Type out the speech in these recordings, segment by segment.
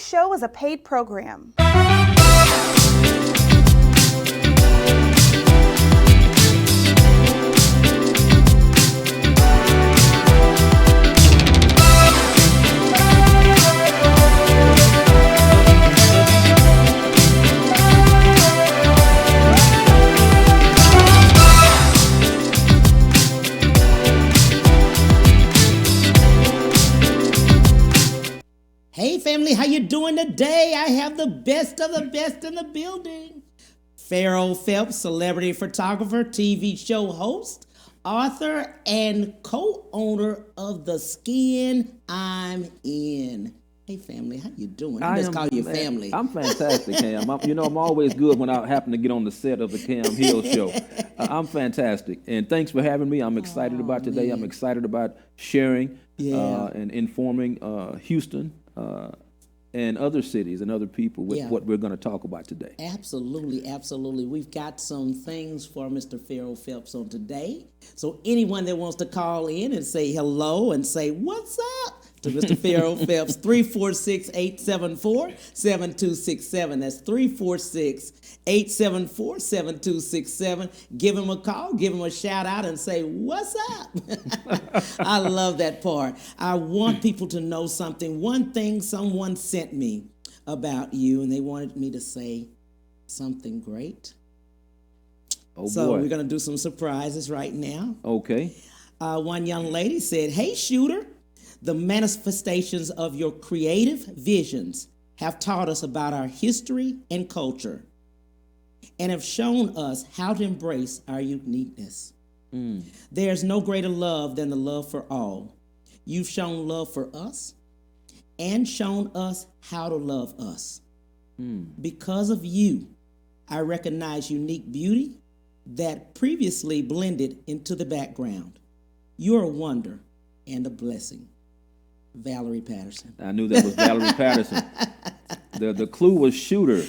show is a paid program. Hey family, how you doing today? I have the best of the best in the building. Ferrell Phelps, celebrity photographer, TV show host, author, and co-owner of The Skin I'm In. Hey family, how you doing? I just call you family. I'm fantastic, Cam. I'm always good when I happen to get on the set of the Cam Hill show. I'm fantastic, and thanks for having me. I'm excited about today. Man. I'm excited about sharing and informing Houston and other cities and other people with what we're going to talk about today. Absolutely, absolutely. We've got some things for Mr. Ferrell Phelps on today. So anyone that wants to call in and say hello and say, what's up? To Mr. Ferrell Phelps, 346-874-7267. That's 346-874-7267. Give him a call, give him a shout out, and say, what's up? I love that part. I want people to know something. One thing someone sent me about you, and they wanted me to say something great. Oh, so boy. We're going to do some surprises right now. Okay. One young lady said, hey, shooter. The manifestations of your creative visions have taught us about our history and culture and have shown us how to embrace our uniqueness. There's no greater love than the love for all. You've shown love for us and shown us how to love us. Because of you, I recognize unique beauty that previously blended into the background. You're a wonder and a blessing. Valerie Patterson. I knew that was Valerie Patterson. The clue was shooter.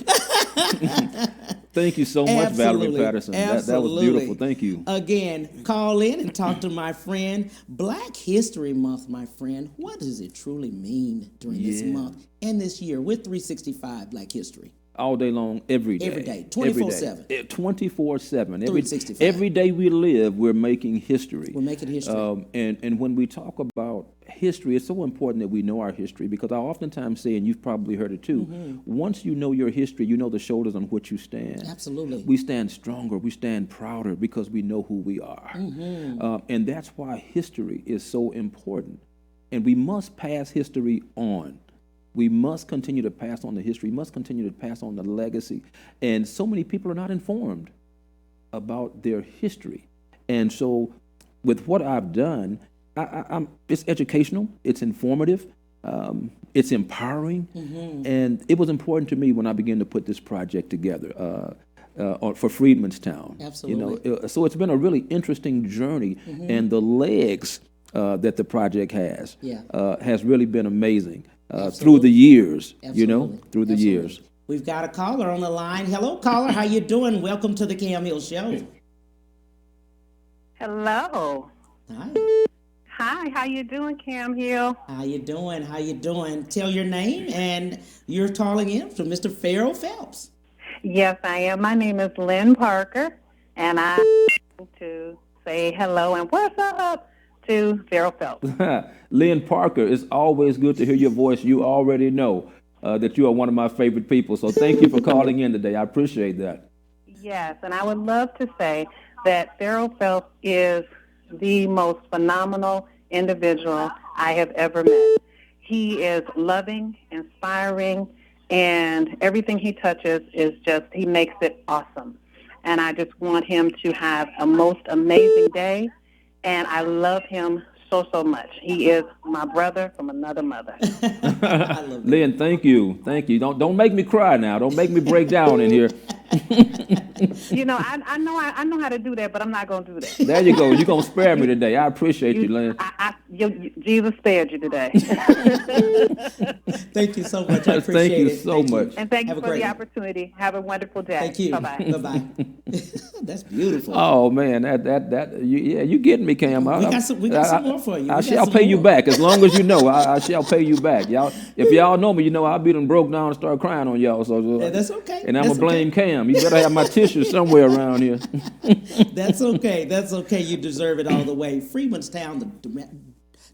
Thank you so much, Valerie Patterson. That was beautiful. Thank you. Again, call in and talk to my friend. Black History Month, my friend. What does it truly mean during this month and this year with 365 Black History? All day long, every day. Every day, 24/7. 24/7. 365. Every day we live, we're making history. We're making history. And when we talk about history, it's so important that we know our history, because I oftentimes say, and you've probably heard it too, once you know your history, you know the shoulders on which you stand. Absolutely. We stand stronger, we stand prouder because we know who we are. And that's why history is so important. And we must pass history on. We must continue to pass on the history, must continue to pass on the legacy. And so many people are not informed about their history. And so with what I've done, it's educational, it's informative, it's empowering. And it was important to me when I began to put this project together for Freedmanstown. Absolutely. So it's been a really interesting journey, and the legs that the project has really been amazing. Through the years, through the years. We've got a caller on the line. Hello, caller. How you doing? Welcome to the Cam Hill Show. Hello. Hi. Hi, how you doing, Cam Hill? How you doing? How you doing? Tell your name, and you're calling in from Mr. Ferrell Phelps. Yes, I am. My name is Lynn Parker, and I want to say hello and what's up to Ferrell Phelps. Lynn Parker, it's always good to hear your voice. You already know that you are one of my favorite people. So thank you for calling in today. I appreciate that. Yes, and I would love to say that Ferrell Phelps is the most phenomenal individual I have ever met. He is loving, inspiring, and everything he touches is just, he makes it awesome. And I just want him to have a most amazing day. And I love him so much. He is my brother from another mother. Lynn, thank you. Don't make me cry now. Don't make me break down in here. You know, I know how to do that, but I'm not going to do that. There you go. You're going to spare me today. I appreciate you, Lynn. Jesus spared you today. Thank you so much. I appreciate Thank you it. so much. And thank you Have a for great the one. opportunity. Have a wonderful day. Thank you. Bye-bye. Bye-bye. That's beautiful. Oh man, you getting me, Cam. We got some more for you. I We got shall some pay you more. back as long as you know. I shall pay you back, y'all. If y'all know me, you know I'll be done broke down and start crying on y'all. So Yeah, that's okay. And I'm That's gonna blame okay. Cam. You better have my tissue somewhere around here. That's okay. That's okay. You deserve it all the way. Freemanstown, the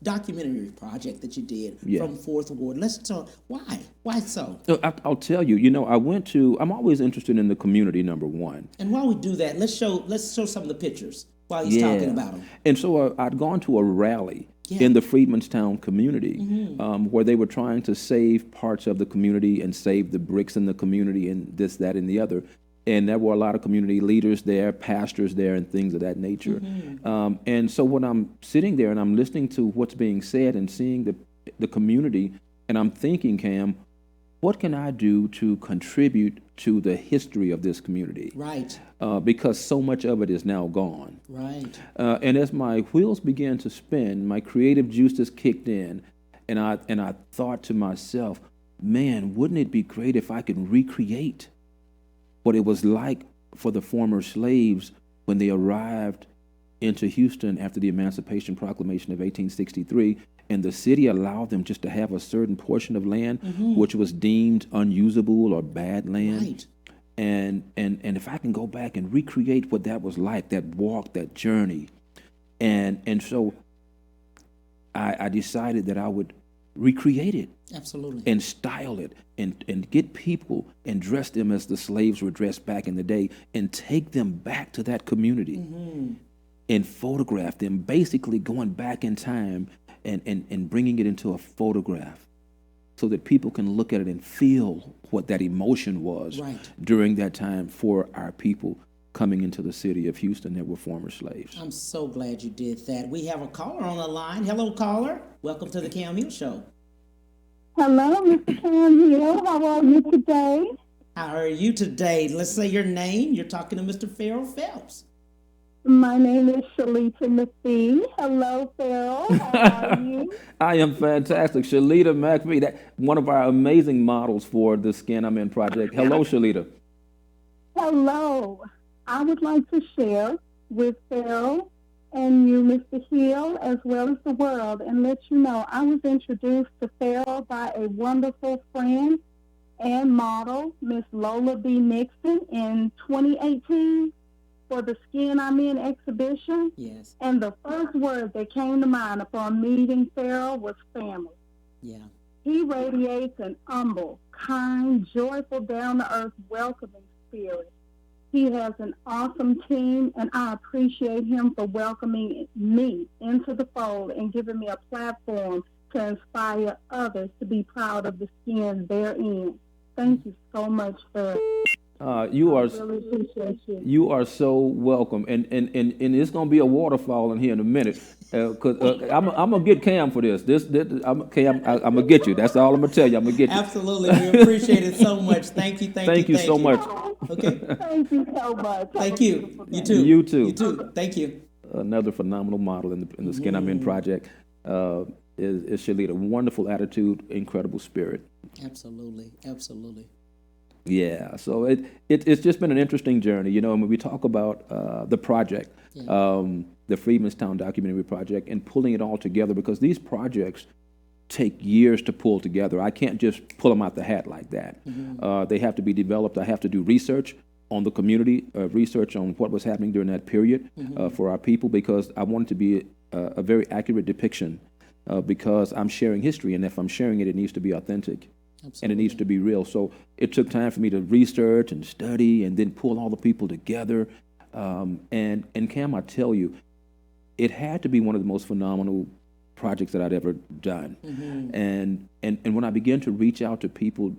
documentary project that you did Yeah. from Fourth Ward. Let's talk. Why? Why so? I'll tell you. You know, I'm always interested in the community. Number one. And while we do that, let's show some of the pictures while he's talking about them. And so I'd gone to a rally Yeah. in the Freedmanstown community where they were trying to save parts of the community and save the bricks in the community and this, that, and the other. And there were a lot of community leaders there, pastors there, and things of that nature. And so when I'm sitting there and I'm listening to what's being said and seeing the community, and I'm thinking, Cam, what can I do to contribute to the history of this community? Right. Because so much of it is now gone. Right. And as my wheels began to spin, my creative juices kicked in, and I thought to myself, man, wouldn't it be great if I could recreate what it was like for the former slaves when they arrived into Houston after the Emancipation Proclamation of 1863, and the city allowed them just to have a certain portion of land which was deemed unusable or bad land. Right. And if I can go back and recreate what that was like, that walk, that journey, and so I decided that I would recreate it. Absolutely. And style it and get people and dress them as the slaves were dressed back in the day and take them back to that community and photograph them, basically going back in time and bringing it into a photograph so that people can look at it and feel what that emotion was Right. during that time for our people coming into the city of Houston that were former slaves. I'm so glad you did that. We have a caller on the line. Hello, caller. Welcome to the Cam Hill Show. Hello, Mr. Cam Hill. How are you today? How are you today? Let's say your name. You're talking to Mr. Ferrell Phelps. My name is Shalita McPhee. Hello, Ferrell. How are you? I am fantastic. Shalita McPhee, that one of our amazing models for the Skin I'm In project. Hello, Shalita. Hello. I would like to share with Ferrell and you, Mr. Hill, as well as the world, and let you know I was introduced to Ferrell by a wonderful friend and model, Miss Lola B. Nixon, in 2018 for the Skin I'm In exhibition. Yes. And the first word that came to mind upon meeting Ferrell was family. Yeah. He radiates an humble, kind, joyful, down-to-earth, welcoming spirit. He has an awesome team, and I appreciate him for welcoming me into the fold and giving me a platform to inspire others to be proud of the skin they're in. Thank you so much, Ferrell. You I are really appreciate you. you are so welcome, and it's gonna be a waterfall in here in a minute, because I'm gonna get Cam for this. I'm gonna get you. That's all I'm gonna tell you. I'm gonna get you. Absolutely. We appreciate it so much. Thank you. Thank you so much. Okay. Thank you so much. Have Thank a you. beautiful You day. too. You too. You too. Thank you. Another phenomenal model in the Skin I'm In project is Shalita. Wonderful attitude, incredible spirit. Absolutely. Absolutely. Yeah, so it's just been an interesting journey. You know, when we talk about the project, the Freedmanstown documentary project, and pulling it all together, because these projects take years to pull together. I can't just pull them out the hat like that. They have to be developed. I have to do research on the community, research on what was happening during that period for our people, because I want it to be a very accurate depiction, because I'm sharing history, and if I'm sharing it, it needs to be authentic. Absolutely. And it needs to be real. So it took time for me to research and study and then pull all the people together. And Cam, I tell you, it had to be one of the most phenomenal projects that I'd ever done. And when I began to reach out to people,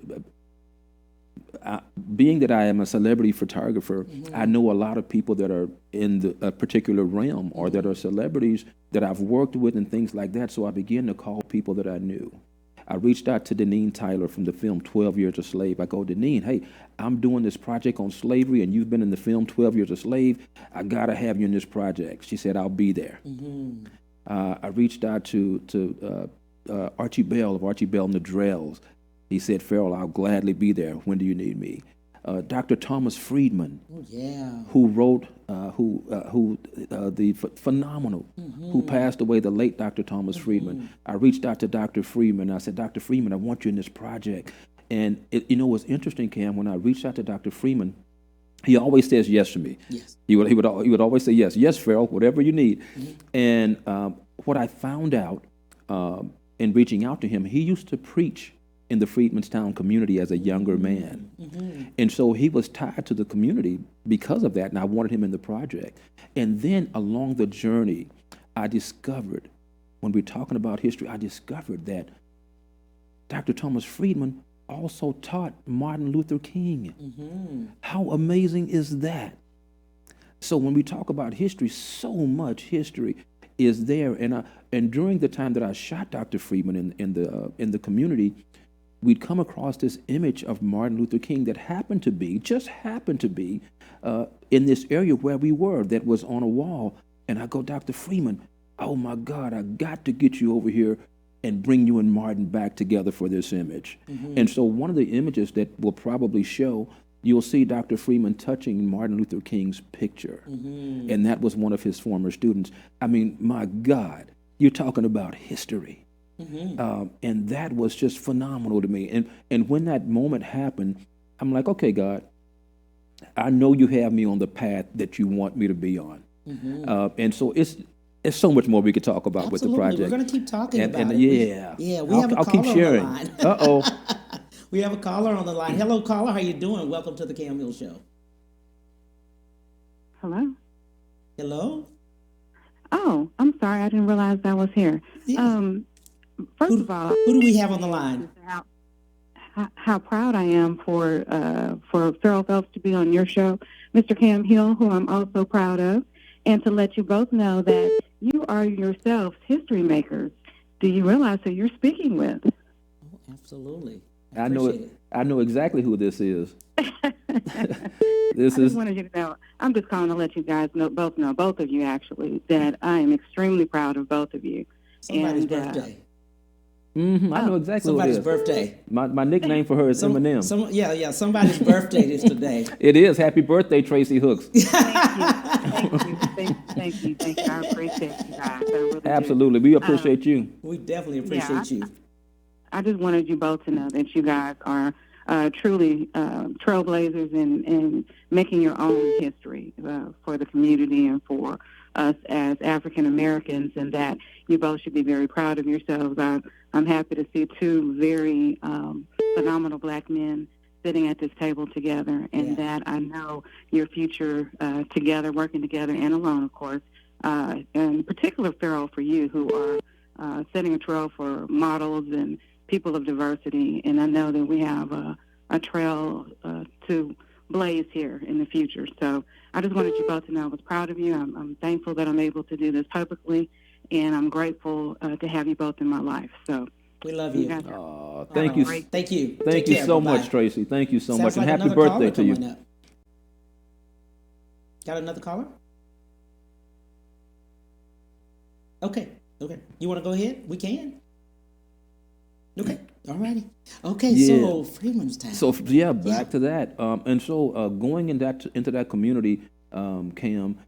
being that I am a celebrity photographer, I know a lot of people that are in a particular realm or that are celebrities that I've worked with and things like that. So I began to call people that I knew. I reached out to Deneen Tyler from the film 12 Years a Slave. I go, Deneen, hey, I'm doing this project on slavery, and you've been in the film 12 Years a Slave. I got to have you in this project. She said, I'll be there. I reached out to Archie Bell of Archie Bell and the Drells. He said, Ferrell, I'll gladly be there. When do you need me? Dr. Thomas Friedman, who wrote, phenomenal, who passed away, the late Dr. Thomas Friedman. I reached out to Dr. Friedman. I said, Dr. Friedman, I want you in this project. And what's interesting, Cam, when I reached out to Dr. Friedman, he always says yes to me. Yes. He would always say yes. Yes, Ferrell, whatever you need. And what I found out in reaching out to him, he used to preach in the Freedmanstown community as a younger man. And so he was tied to the community because of that, and I wanted him in the project. And then along the journey, I discovered, when we're talking about history, I discovered that Dr. Thomas Friedman also taught Martin Luther King. How amazing is that? So when we talk about history, so much history is there. And during the time that I shot Dr. Friedman in the community, we'd come across this image of Martin Luther King that just happened to be in this area where we were, that was on a wall. And I go, Dr. Freeman, oh my God, I got to get you over here and bring you and Martin back together for this image. And so one of the images that will probably show, you'll see Dr. Freeman touching Martin Luther King's picture. And that was one of his former students. I mean, my God, you're talking about history. And that was just phenomenal to me. And when that moment happened, I'm like, okay, God, I know you have me on the path that you want me to be on. And so it's so much more we could talk about with the project. We're going to keep talking about it. Yeah, we have a caller on the line. Uh-oh. We have a caller on the line. Hello, caller. How you doing? Welcome to the Cam Hill Show. Hello? Hello? Oh, I'm sorry. I didn't realize I was here. Yeah. First of all, who do we have on the line? How proud I am for Ferrell Phelps to be on your show, Mr. Cam Hill, who I'm also proud of, and to let you both know that you are yourselves history makers. Do you realize who you're speaking with? Oh, absolutely. I know exactly who this is. I just wanted you to know. I'm just calling to let you guys know, both of you actually, that I am extremely proud of both of you. Somebody's birthday. I know exactly somebody's what it is. birthday. My nickname for her is Eminem. Somebody's birthday is today. It is. Happy birthday, Tracy Hooks. Thank you. I appreciate you guys. I really Absolutely. do. We appreciate you. We definitely appreciate you. I just wanted you both to know that you guys are truly trailblazers in making your own history for the community and for us as African Americans, and that you both should be very proud of yourselves. I'm happy to see two very phenomenal black men sitting at this table together, and that I know your future together, working together and alone, of course, and in particular, Ferrell, for you, who are setting a trail for models and people of diversity. And I know that we have a trail to blaze here in the future. So I just wanted you both to know I was proud of you. I'm thankful that I'm able to do this publicly, and I'm grateful to have you both in my life. So we love you. Thank you. Thank you. Thank you so much, Tracy. Thank you so much, and happy birthday to you. Got another caller? Okay. You want to go ahead? We can. Okay. All righty. Okay. Yeah. So Freemanstown. So back to that. And so going into that community, Cam,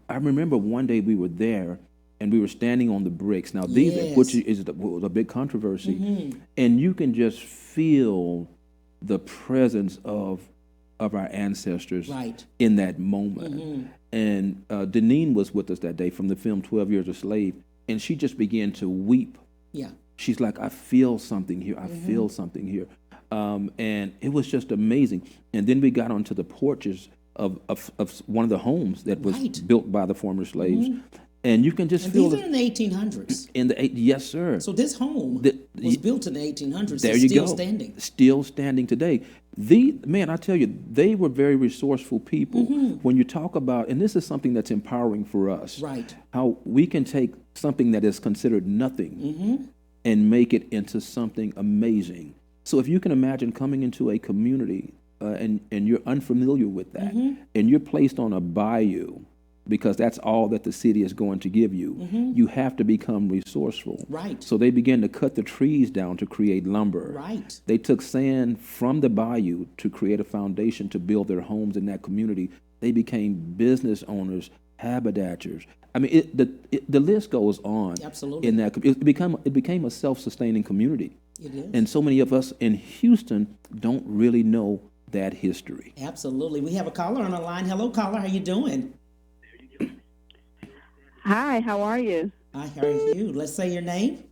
I remember one day we were there and we were standing on the bricks. Now which was a big controversy, and you can just feel the presence of our ancestors in that moment. And Deneen was with us that day from the film 12 Years a Slave, and she just began to weep. Yeah. She's like, I feel something here. I feel something here. And it was just amazing. And then we got onto the porches of one of the homes that was built by the former slaves. And you can just feel these are in the 1800s. Yes, sir. So this home was built in the 1800s. There you go. Still standing today. I tell you, they were very resourceful people. When you talk about, and this is something that's empowering for us, how we can take something that is considered nothing and make it into something amazing. So if you can imagine coming into a community and you're unfamiliar with that, and you're placed on a bayou because that's all that the city is going to give you, you have to become resourceful. Right. So they began to cut the trees down to create lumber. Right. They took sand from the bayou to create a foundation to build their homes in that community. They became business owners, haberdashers. I mean, the list goes on. Absolutely. In that, it became a self-sustaining community. It is. And so many of us in Houston don't really know that history. Absolutely. We have a caller on the line. Hello, caller. How you doing? Hi, how are you? I heard you. Let's say your name.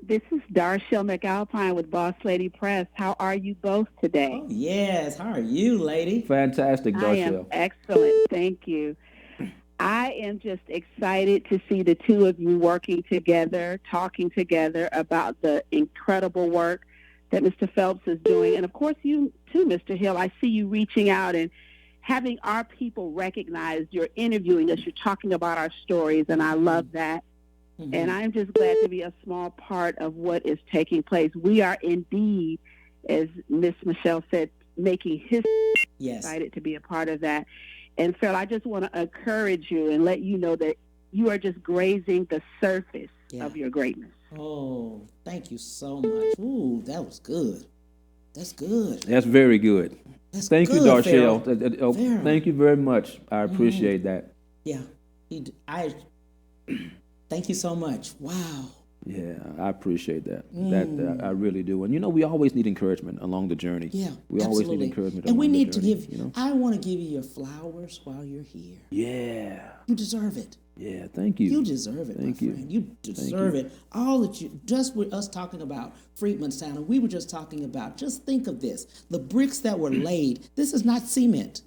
This is Darshell McAlpine with Boss Lady Press. How are you both today? Oh, yes. How are you, lady? Fantastic, I am Darshell. excellent. Thank you. I am just excited to see the two of you working together, talking together about the incredible work that Mr. Phelps is doing. And, of course, you too, Mr. Hill. I see you reaching out and having our people recognize you're interviewing us. You're talking about our stories, and I love that. And I'm just glad to be a small part of what is taking place. We are indeed, as Miss Michelle said, making history. Yes. Excited to be a part of that. And Phil, I just want to encourage you and let you know that you are just grazing the surface of your greatness. Oh, thank you so much. Ooh, that was good. That's good. That's very good. Thank you, good, Darshell. Thank you very much. I appreciate that. Yeah. Thank you so much. Wow. Yeah, I appreciate that. I really do. And we always need encouragement along the journey. Yeah, we absolutely. Always need encouragement. And we along need the to journey, give. I want to give you your flowers while you're here. Yeah. You deserve it. Yeah. Thank you. You deserve it, Thank my you. friend. You deserve it. All that you just with us talking about Freedmanstown, and we were just talking about. Just think of this: the bricks that were laid. This is not cement.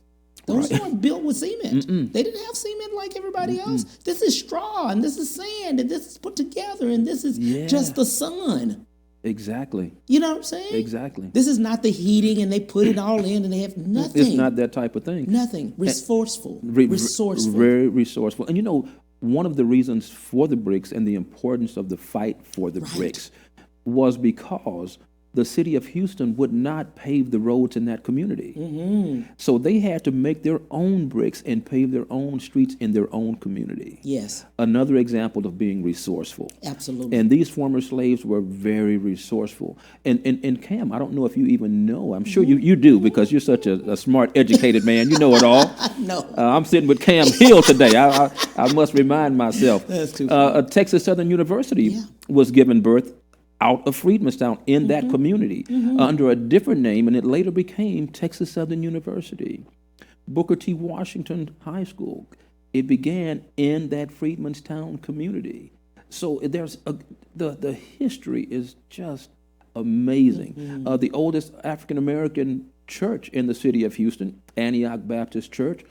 Those weren't built with cement. They didn't have cement like everybody else. This is straw, and this is sand, and this is put together, and this is just the sun. Exactly. You know what I'm saying? Exactly. This is not the heating, and they put it all in, and they have nothing. It's not that type of thing. Nothing. Resourceful. Resourceful. Very resourceful. And one of the reasons for the bricks and the importance of the fight for the bricks was because the city of Houston would not pave the roads in that community. So they had to make their own bricks and pave their own streets in their own community. Yes. Another example of being resourceful. Absolutely. And these former slaves were very resourceful. And Cam, I don't know if you even know. I'm sure you do because you're such a smart, educated man. You know it all. No. I'm sitting with Cam Hill today. I must remind myself. That's too funny. Texas Southern University was given birth out of Freedmanstown in that community under a different name, and it later became Texas Southern University. Booker T. Washington High School, it began in that Freedmanstown community. So there's the history is just amazing. The oldest African American church in the city of Houston, Antioch Baptist Church,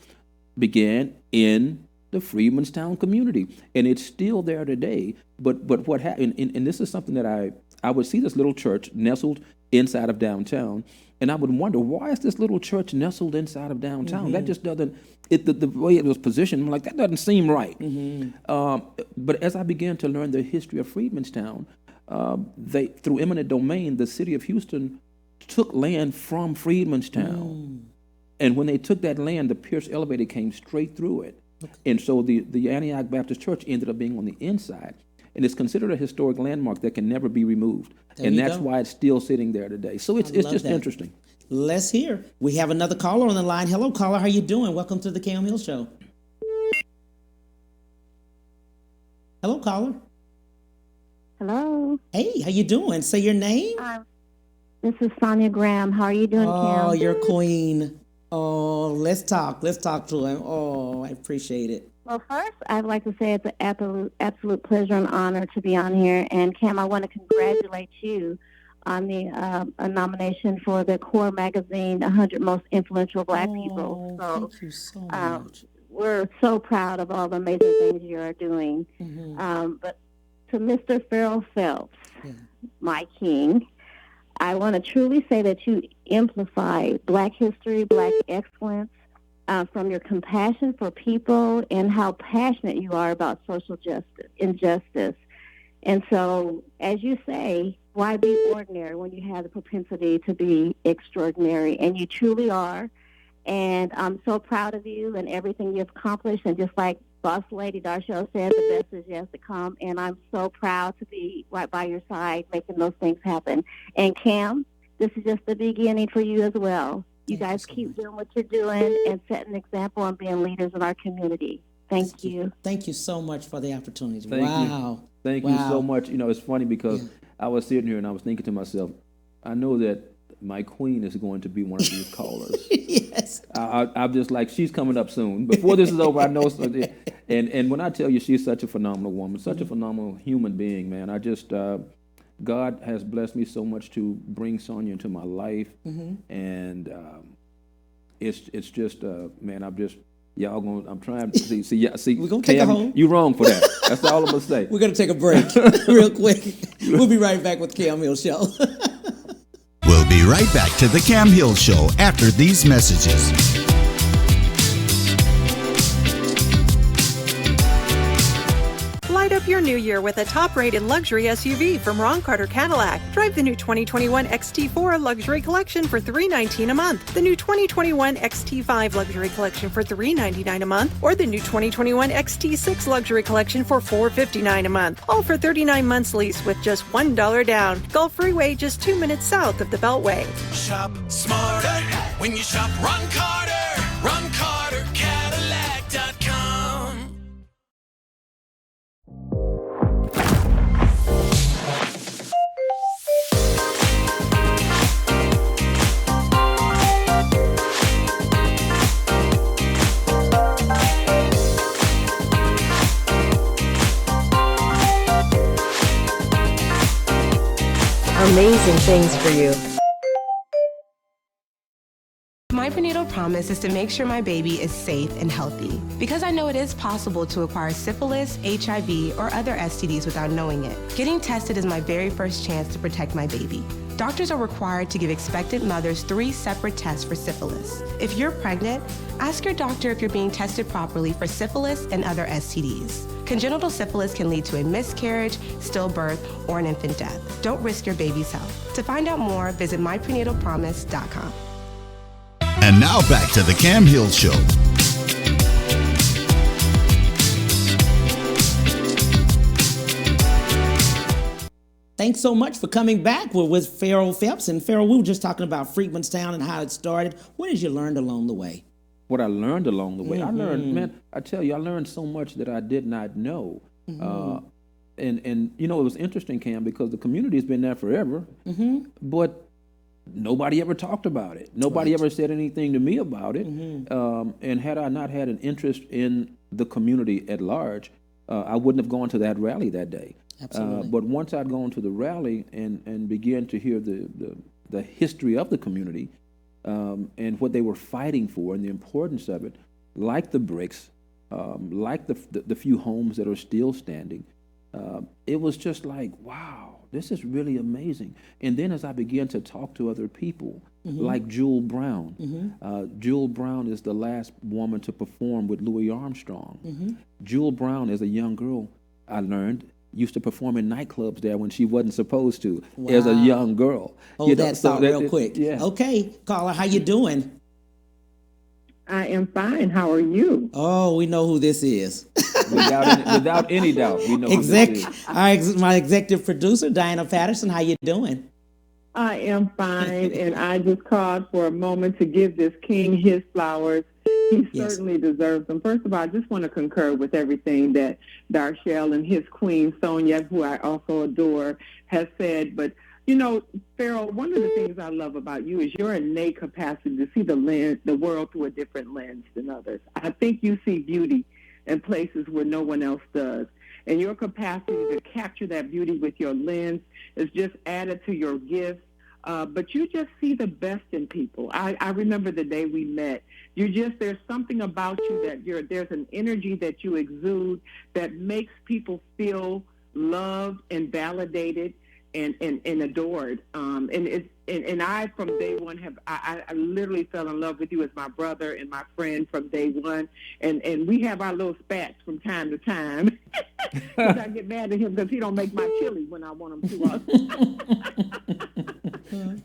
began in the Freedmanstown community, and it's still there today. But what happened, and this is something that I would see this little church nestled inside of downtown, and I would wonder, why is this little church nestled inside of downtown? That just doesn't, the way it was positioned, I'm like, that doesn't seem right. But as I began to learn the history of Freedmanstown, through eminent domain, the city of Houston took land from Freedmanstown. And when they took that land, the Pierce Elevator came straight through it. And so the Antioch Baptist Church ended up being on the inside. And it's considered a historic landmark that can never be removed. And that's why it's still sitting there today. So it's just interesting. Let's hear. We have another caller on the line. Hello, caller. How you doing? Welcome to the Cam Hill Show. Hello, caller. Hello. Hey, how you doing? Say your name. This is Sonia Graham. How are you doing, Cam? Oh, you're queen. Oh, let's talk. Let's talk to him. Oh, I appreciate it. Well, first, I'd like to say it's an absolute pleasure and honor to be on here. And, Cam, I want to congratulate you on the a nomination for the Core Magazine 100 Most Influential Black People. So, thank you so much. We're so proud of all the amazing things you are doing. But to Mr. Ferrell Phelps, my king, I want to truly say that you amplify Black history, Black excellence, from your compassion for people and how passionate you are about social injustice. And so, as you say, why be ordinary when you have the propensity to be extraordinary? And you truly are. And I'm so proud of you and everything you've accomplished. And just like Boss Lady Darshell said, the best is yet to come. And I'm so proud to be right by your side making those things happen. And Cam, this is just the beginning for you as well. You guys keep doing what you're doing and setting an example and being leaders in our community. Thank you. Thank you so much for the opportunity. Thank you so much. You know, it's funny because I was sitting here and I was thinking to myself, I know that my queen is going to be one of these callers. Yes. I'm just like, she's coming up soon. Before this is over, I know. And when I tell you she's such a phenomenal woman, such a phenomenal human being, man, I just, God has blessed me so much to bring Sonia into my life. And it's just, man, I'm trying to see. We're going to take a hold. You wrong for that. That's all I'm going to say. We're going to take a break real quick. We'll be right back with Cam Hill Show. We'll be right back to the Cam Hill Show after these messages. Light up your new year with a top-rated luxury SUV from Ron Carter Cadillac. Drive the new 2021 XT4 Luxury Collection for $319 a month, the new 2021 XT5 Luxury Collection for $399 a month, or the new 2021 XT6 Luxury Collection for $459 a month. All for 39 months lease with just $1 down. Gulf Freeway, just 2 minutes south of the Beltway. Shop smarter when you shop Ron Carter. RonCarterCadillac.com. Amazing things for you. My prenatal promise is to make sure my baby is safe and healthy, because I know it is possible to acquire syphilis, HIV, or other STDs without knowing it. Getting tested is my very first chance to protect my baby. Doctors are required to give expectant mothers 3 separate tests for syphilis. If you're pregnant, ask your doctor if you're being tested properly for syphilis and other STDs. Congenital syphilis can lead to a miscarriage, stillbirth, or an infant death. Don't risk your baby's health. To find out more, visit myprenatalpromise.com. And now back to the Cam Hill Show. Thanks so much for coming back. We're with Ferrell Phelps. And Ferrell, we were just talking about Freedmanstown and how it started. What did you learn along the way? What I learned along the way, I learned so much that I did not know. And you know, it was interesting, Cam, because the community has been there forever, but nobody ever talked about it. Nobody ever said anything to me about it. And had I not had an interest in the community at large, I wouldn't have gone to that rally that day. Absolutely. But once I'd gone to the rally and began to hear the history of the community, and what they were fighting for and the importance of it, like the bricks, like the few homes that are still standing, it was just like, wow, this is really amazing. And then as I began to talk to other people, like Jewel Brown, Jewel Brown is the last woman to perform with Louis Armstrong. Jewel Brown, as a young girl, I learned, used to perform in nightclubs there when she wasn't supposed to, as a young girl. Hold that thought real quick. Yeah. Okay, caller, how you doing? I am fine. How are you? Oh, we know who this is. Without any doubt, we know who this is. My executive producer, Diana Patterson. How you doing? I am fine, and I just called for a moment to give this king his flowers. He certainly deserves them. First of all, I just want to concur with everything that Darshell and his queen, Sonia, who I also adore, has said. But, you know, Ferrell, one of the things I love about you is your innate capacity to see the world through a different lens than others. I think you see beauty in places where no one else does. And your capacity to capture that beauty with your lens is just added to your gifts. But you just see the best in people. I remember the day we met. There's something about you that there's an energy that you exude that makes people feel loved and validated. and adored. And I from day one I literally fell in love with you as my brother and my friend from day one. And we have our little spats from time to time. I get mad at him because he don't make my chili when I want him to.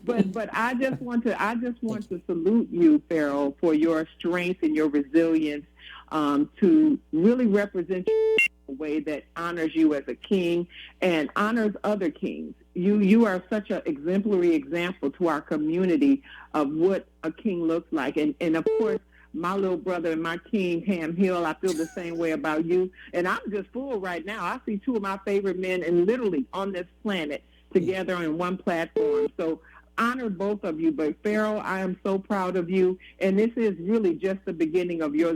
But I just want to salute you, Ferrell, for your strength and your resilience to really represent you in a way that honors you as a king and honors other kings. You are such an exemplary example to our community of what a king looks like. And of course, my little brother and my king, Cam Hill, I feel the same way about you. And I'm just full right now. I see two of my favorite men and literally on this planet together on one platform. So honor both of you. But Ferrell, I am so proud of you. And this is really just the beginning of your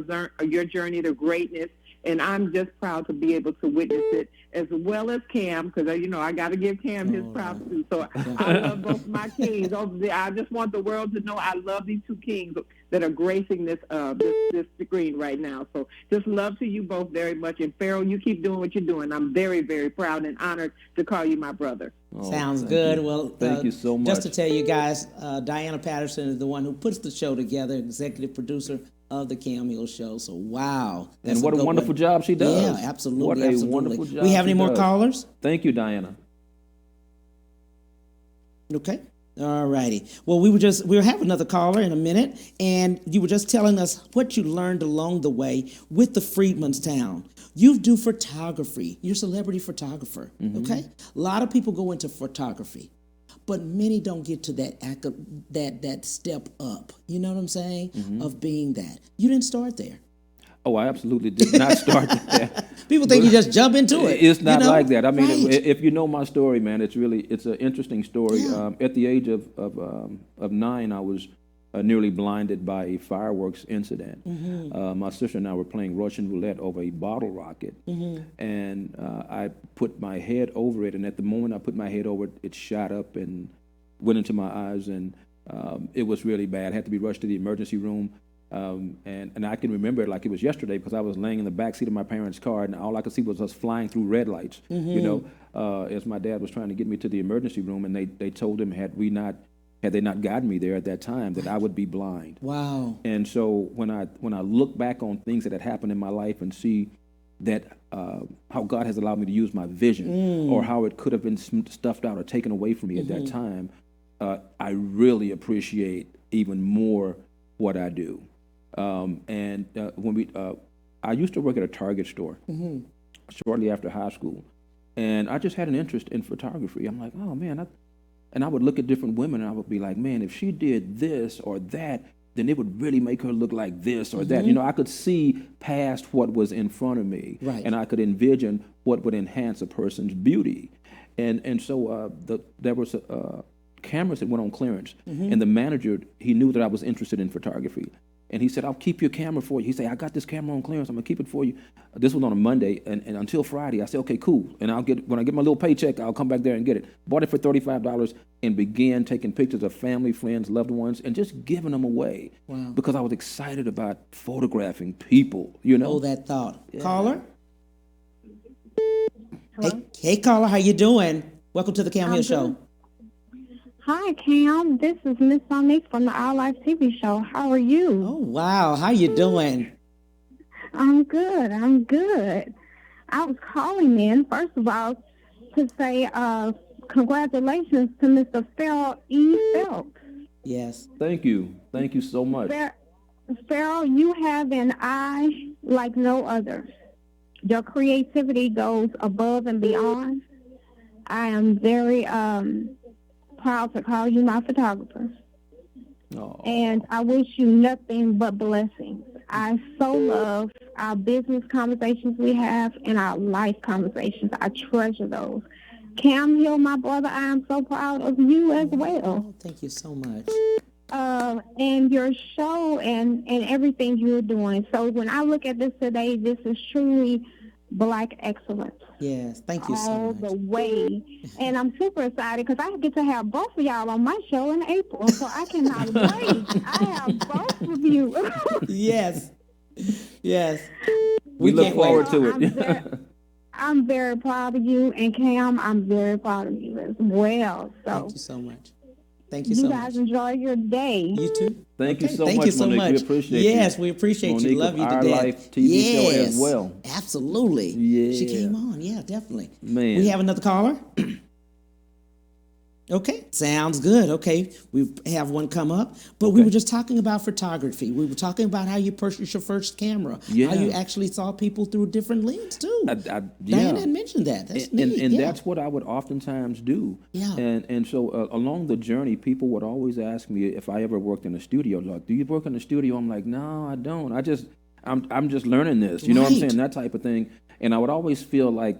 journey to greatness. And I'm just proud to be able to witness it, as well as Cam, because, I got to give Cam his props too. So I love both my kings. I just want the world to know I love these two kings that are gracing this screen right now. So just love to you both very much. And Ferrell, you keep doing what you're doing. I'm very, very proud and honored to call you my brother. Sounds good. You. Well, thank you so much. Just to tell you guys, Diana Patterson is the one who puts the show together, executive producer of the Cam Hill Show. So, wow. And what a wonderful job she does. Yeah, absolutely. What a wonderful job. We have any more callers? Thank you, Diana. Okay. All righty. Well, we'll have another caller in a minute, and you were just telling us what you learned along the way with the Freedmanstown. You do photography. You're a celebrity photographer, okay? A lot of people go into photography, but many don't get to that step up. You know what I'm saying? Of being that. You didn't start there. Oh, I absolutely did not start there. People think you just jump into it. It's not like that. I mean, right. if you know my story, man, it's an interesting story. Yeah. At the age of 9, I was nearly blinded by a fireworks incident. My sister and I were playing Russian roulette over a bottle rocket, and I put my head over it. And at the moment I put my head over it, it shot up and went into my eyes, and it was really bad. I had to be rushed to the emergency room. And I can remember it like it was yesterday because I was laying in the back seat of my parents' car, and all I could see was us flying through red lights, as my dad was trying to get me to the emergency room, and they told him had they not gotten me there at that time, that I would be blind. Wow. And so when I look back on things that had happened in my life and see that how God has allowed me to use my vision, or how it could have been stuffed out or taken away from me at that time, I really appreciate even more what I do. I used to work at a Target store shortly after high school, and I just had an interest in photography. I'm like, oh man, and I would look at different women and I would be like, man, if she did this or that, then it would really make her look like this or that. I could see past what was in front of me, right, and I could envision what would enhance a person's beauty. And so there was cameras that went on clearance, and the manager, he knew that I was interested in photography. And he said, I'll keep your camera for you. He said, I got this camera on clearance. I'm going to keep it for you. This was on a Monday. And until Friday, I said, okay, cool. And when I get my little paycheck, I'll come back there and get it. Bought it for $35 and began taking pictures of family, friends, loved ones, and just giving them away. Wow. Because I was excited about photographing people, Oh, that thought. Yeah. Caller? Hey, caller, how you doing? Welcome to the Cam Hill Show. Hi, Cam. This is Miss Monique from the Our Life TV show. How are you? Oh, wow. How you doing? I'm good. I was calling in, first of all, to say congratulations to Mr. Ferrell Phelps. Yes. Thank you. Thank you so much. Ferrell, you have an eye like no other. Your creativity goes above and beyond. I am very proud to call you my photographer. Oh. And I wish you nothing but blessings. I so love our business conversations we have and our life conversations. I treasure those. Cam Hill, my brother, I am so proud of you as well. Oh, thank you so much. And your show and everything you're doing. So when I look at this today, this is truly Black excellence. Yes, thank you so all much. the way. And I'm super excited because I get to have both of y'all on my show in April, so I cannot wait. I have both of you. Yes. Yes. We look forward to it. I'm very proud of you, and Cam, I'm very proud of you as well. So thank you so much. Thank you so much. You guys enjoy your day. You too. Thank you so Thank much, you so Monique. much. We appreciate you. Yes, we appreciate Monique you. Love of you to Our death. Life TV show as well. Absolutely. Yeah. She came on. Yeah, definitely. Man. We have another caller? Okay, sounds good. Okay, we have one come up, but we were just talking about photography. We were talking about how you purchased your first camera, how you actually saw people through different lenses too. Diana had mentioned that. That's neat. And that's what I would oftentimes do. Yeah. And so along the journey, people would always ask me if I ever worked in a studio. Like, do you work in a studio? I'm like, no, I don't. I'm just learning this. You know what I'm saying? That type of thing. And I would always feel like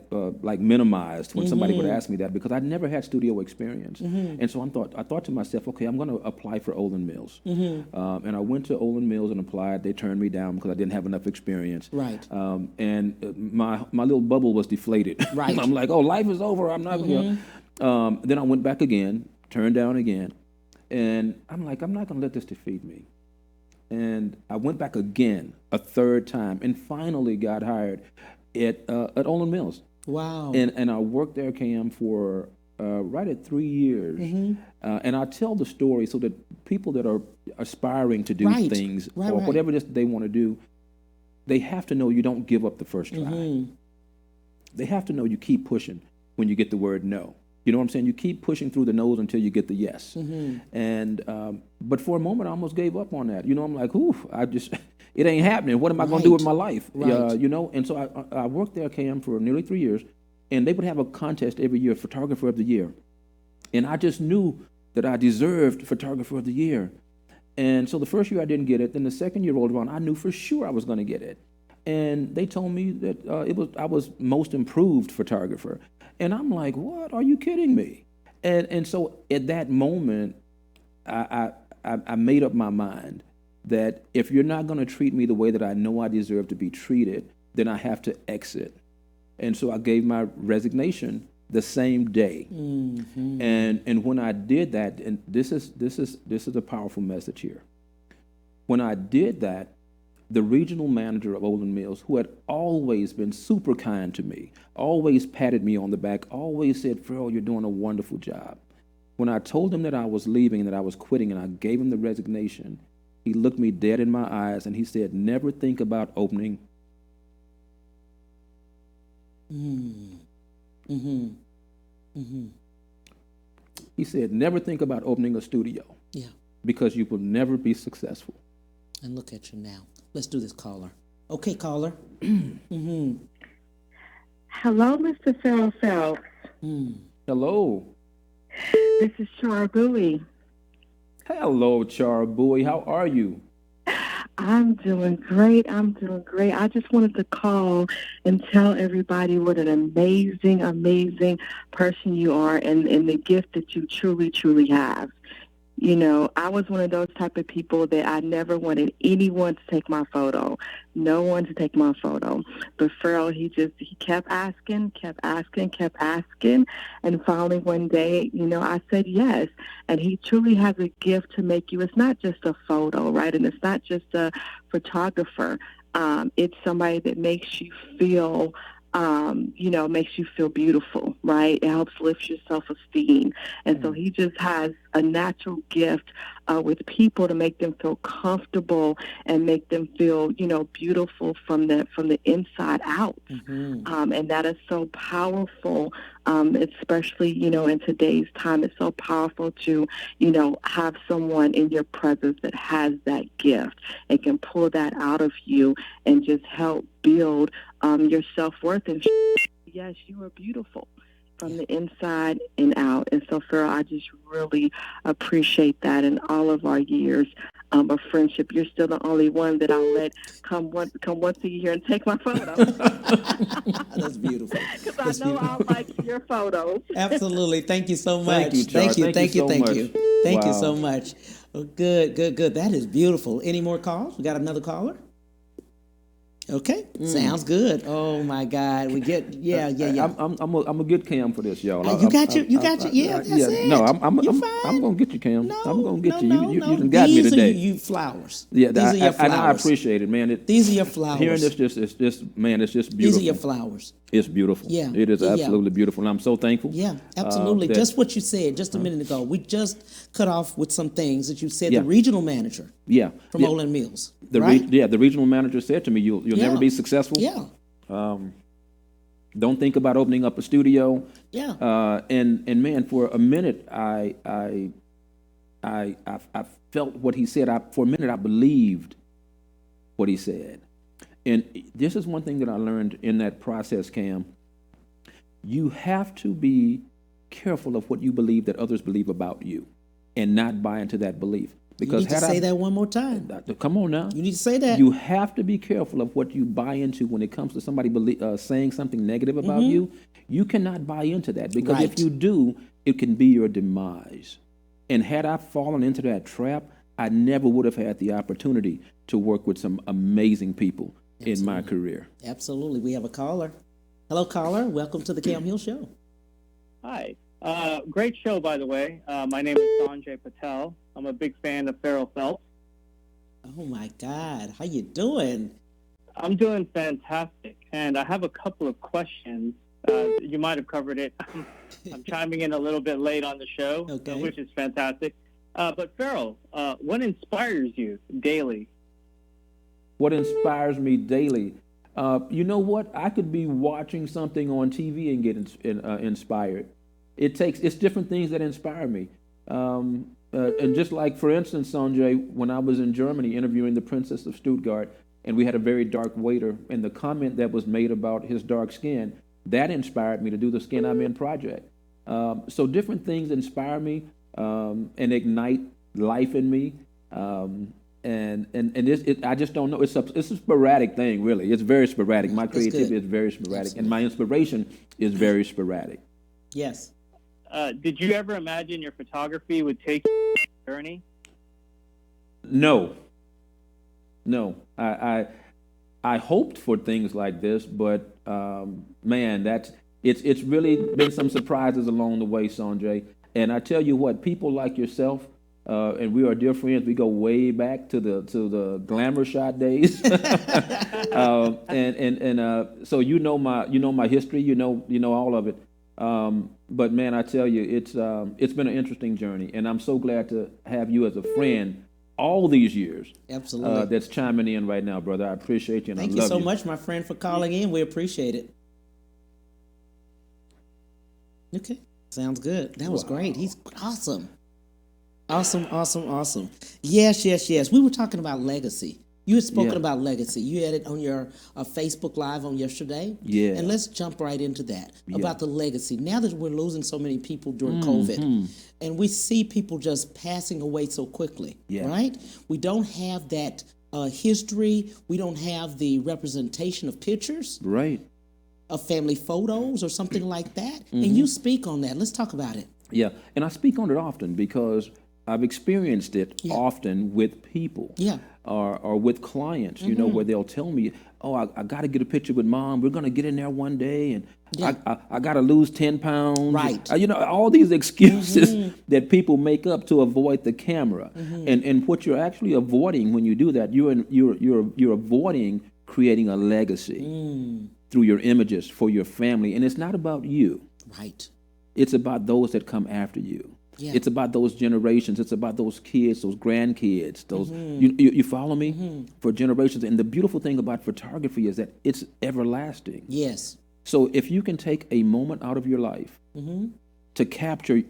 minimized when somebody would ask me that because I'd never had studio experience. And so I thought to myself, okay, I'm going to apply for Olin Mills. And I went to Olin Mills and applied. They turned me down because I didn't have enough experience. Right. And my little bubble was deflated. Right. I'm like, oh, life is over. I'm not going to. Then I went back again, turned down again. And I'm like, I'm not going to let this defeat me. And I went back again a third time and finally got hired at Olin Mills. Wow. And I worked there, Cam, for right at 3 years. And I tell the story so that people that are aspiring to do things or whatever they want to do, they have to know you don't give up the first try. They have to know you keep pushing when you get the word no. You know what I'm saying? You keep pushing through the no's until you get the yes. And but for a moment, I almost gave up on that. You know, I'm like, ooh, it ain't happening. What am I going to do with my life? You know, and so I worked there, Cam, for nearly 3 years, and they would have a contest every year, Photographer of the Year. And I just knew that I deserved Photographer of the Year. And so the first year I didn't get it. Then the second year rolled around, I knew for sure I was going to get it. And they told me that I was most improved photographer. And I'm like, what? Are you kidding me? And so at that moment, I made up my mind that if you're not going to treat me the way that I know I deserve to be treated, then I have to exit. And so I gave my resignation the same day. And when I did that, and this is a powerful message here. When I did that, the regional manager of Olin Mills, who had always been super kind to me, always patted me on the back, always said, Ferrell, you're doing a wonderful job. When I told him that I was leaving and that I was quitting and I gave him the resignation, he looked me dead in my eyes and he said, never think about opening. He said, never think about opening a studio. Yeah. Because you will never be successful. And look at you now. Let's do this, caller. Okay, caller. Hello, Mr. Ferrell Phelps. Hello. This is Char Bowie. Hello, Char Bowie. How are you? I'm doing great. I just wanted to call and tell everybody what an amazing, amazing person you are and the gift that you truly, truly have. You know, I was one of those type of people that I never wanted anyone to take my photo, no one to take my photo. But Ferrell, he kept asking, and finally one day, you know, I said yes. And he truly has a gift to make you. It's not just a photo, right? And it's not just a photographer. It's somebody that makes you feel makes you feel beautiful, right? It helps lift your self-esteem. And so he just has a natural gift with people to make them feel comfortable and make them feel, you know, beautiful from the inside out. And that is so powerful, especially, you know, in today's time. It's so powerful to, you know, have someone in your presence that has that gift and can pull that out of you and just help build your self-worth. And yes, you are beautiful from the inside and out. And so, Ferrell, I just really appreciate that. In all of our years of friendship, you're still the only one that I'll let come once a year and take my photo. That's beautiful. Because I know I'll like your photos. Absolutely. Thank you so much. Thank you, Char. Thank you Wow. so much. Well, good. That is beautiful. Any more calls? We got another caller? Okay, sounds good. Oh my God, we get yeah. I'm gonna get Cam for this, y'all. You got you. Yeah, that's it. No, I'm gonna get you, Cam. I'm gonna get you. You done got me today. These are you flowers. Yeah, these are your flowers. And I appreciate it, man. These are your flowers. Hearing this, it's just beautiful. These are your flowers. It's beautiful. Yeah, it is absolutely beautiful, and I'm so thankful. Yeah, absolutely. Just what you said just a minute ago. We just cut off with some things that you said. The regional manager. Yeah. From Olin Mills. The regional manager said to me, "You'll never be successful. Yeah. Don't think about opening up a studio. Yeah. And man, for a minute, I felt what he said. For a minute, I believed what he said. And this is one thing that I learned in that process, Cam. You have to be careful of what you believe that others believe about you, and not buy into that belief. Because you need to say that one more time. Come on now. You need to say that. You have to be careful of what you buy into when it comes to somebody saying something negative about you. You cannot buy into that, because if you do, it can be your demise. And had I fallen into that trap, I never would have had the opportunity to work with some amazing people in my career. Absolutely. We have a caller. Hello, caller. Welcome to the Cam Hill Show. Hi. Great show, by the way. My name is Sanjay Patel. I'm a big fan of Ferrell Phelps. Oh, my God. How you doing? I'm doing fantastic. And I have a couple of questions. You might have covered it. I'm chiming in a little bit late on the show, which is fantastic. But Ferrell, what inspires you daily? What inspires me daily? You know what? I could be watching something on TV and get inspired. It's different things that inspire me. And just like, for instance, Sanjay, when I was in Germany interviewing the Princess of Stuttgart, and we had a very dark waiter, and the comment that was made about his dark skin, that inspired me to do the Skin I'm In project. So different things inspire me and ignite life in me. I just don't know. It's a sporadic thing, really. It's very sporadic. My creativity is very sporadic, and my inspiration is very sporadic. Yes. Did you ever imagine your photography would take you on a journey? No. I hoped for things like this, but man, it's really been some surprises along the way, Sanjay. And I tell you what, people like yourself. And we are dear friends. We go way back to the glamour shot days, so you know my history. You know all of it. But man, I tell you, it's been an interesting journey, and I'm so glad to have you as a friend all these years. Absolutely. That's chiming in right now, brother. I appreciate you, and Thank I love you. Thank you so much, my friend, for calling in. We appreciate it. Okay, sounds good. That was great. He's awesome. Awesome. Yes. We were talking about legacy. You had spoken about legacy. You had it on your Facebook Live on yesterday. Yeah. And let's jump right into that, about the legacy. Now that we're losing so many people during COVID, and we see people just passing away so quickly, right? We don't have that history. We don't have the representation of pictures. Right. Of family photos or something like that. And you speak on that. Let's talk about it. Yeah, and I speak on it often because I've experienced it often with people or with clients, you know, where they'll tell me, oh, I got to get a picture with mom. We're going to get in there one day, and I got to lose 10 pounds. Right. You know, all these excuses that people make up to avoid the camera. And what you're actually avoiding when you do that, you're avoiding creating a legacy through your images for your family. And it's not about you. Right. It's about those that come after you. Yeah. It's about those generations. It's about those kids, those grandkids. Those you follow me? For generations. And the beautiful thing about photography is that it's everlasting. Yes. So if you can take a moment out of your life to capture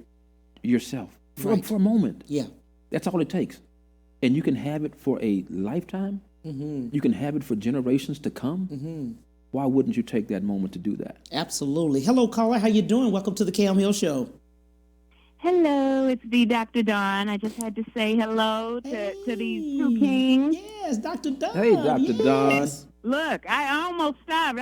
yourself for a moment, that's all it takes. And you can have it for a lifetime. You can have it for generations to come. Why wouldn't you take that moment to do that? Absolutely. Hello, caller. How you doing? Welcome to the Cam Hill Show. Hello, it's the Dr. Dawn. I just had to say hello to these two kings. Yes, Dr. Dawn. Hey, Dr. Dawn. Look, I almost stopped.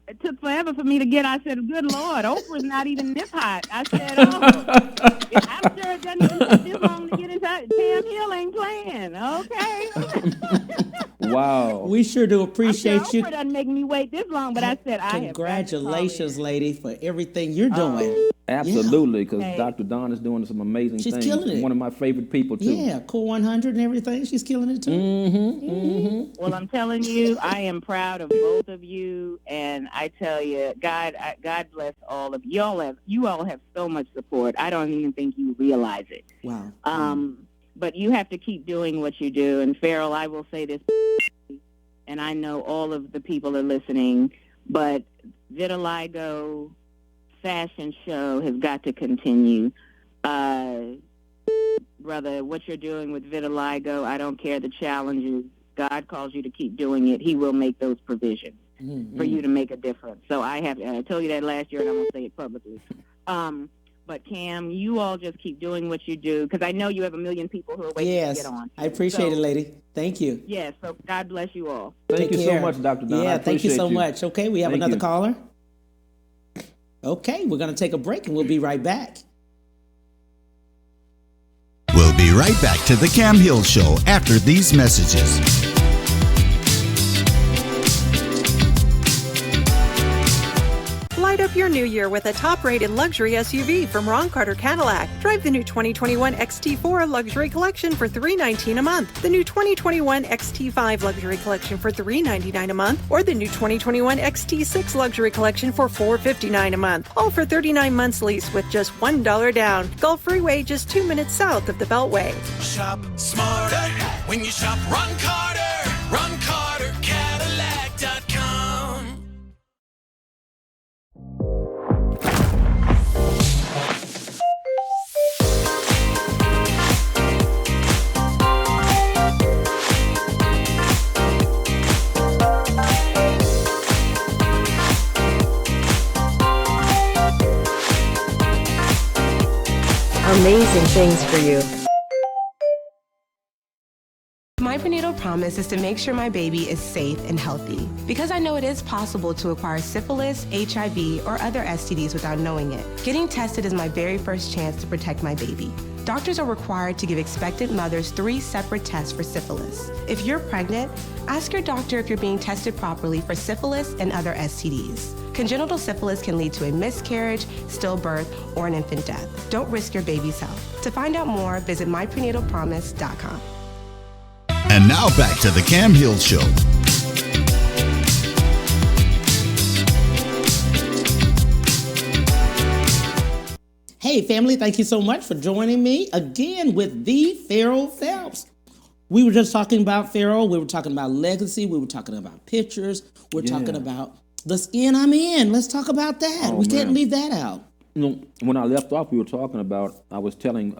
It took forever for me to get. I said, good Lord, Oprah's not even this hot. I said, I'm sure it doesn't even take this long to get inside. Cam Hill ain't playing, okay? Wow. We sure do appreciate you. Oprah doesn't make me wait this long, but I said Congratulations, lady, for everything you're doing. Absolutely, because Dr. Dawn is doing some amazing things. She's killing it. One of my favorite people, too. Yeah, Core 100 and everything. She's killing it, too. Well, I'm telling you, I am proud of both of you, and I tell you, God bless all of you. You all have so much support. I don't even think you realize it. Wow. But you have to keep doing what you do. And Ferrell, I will say this, and I know all of the people are listening, but vitiligo fashion show has got to continue. Brother, what you're doing with vitiligo, I don't care the challenges. God calls you to keep doing it. He will make those provisions for you to make a difference. So I told you that last year, and I'm going to say it publicly. But Cam, you all just keep doing what you do, because I know you have a million people who are waiting to get on. I appreciate it, lady. Thank you. Yes, so God bless you all. Thank you so much, Dr. Don. Yeah, thank you so much. Okay, we have Thank another you. caller. Okay, we're going to take a break, and we'll be right back. We'll be right back to the Cam Hill Show after these messages. Light up your new year with a top-rated luxury SUV from Ron Carter Cadillac. Drive the new 2021 XT4 Luxury Collection for $319 a month, the new 2021 XT5 Luxury Collection for $399 a month, or the new 2021 XT6 Luxury Collection for $459 a month. All for 39 months lease with just $1 down. Gulf Freeway, just 2 minutes south of the Beltway. Shop smarter when you shop Ron Carter. RonCarterCadillac.com. Amazing things for you. My prenatal promise is to make sure my baby is safe and healthy, because I know it is possible to acquire syphilis, HIV, or other STDs without knowing it. Getting tested is my very first chance to protect my baby. Doctors are required to give expectant mothers 3 separate tests for syphilis. If you're pregnant, ask your doctor if you're being tested properly for syphilis and other STDs. Congenital syphilis can lead to a miscarriage, stillbirth, or an infant death. Don't risk your baby's health. To find out more, visit myprenatalpromise.com. And now back to the Cam Hill Show. Hey, family, thank you so much for joining me again with the Ferrell Phelps. We were just talking about Ferrell. We were talking about legacy. We were talking about pictures. We're talking about the skin I'm in. Let's talk about that. We can't leave that out. You know, when I left off, we were talking about, I was telling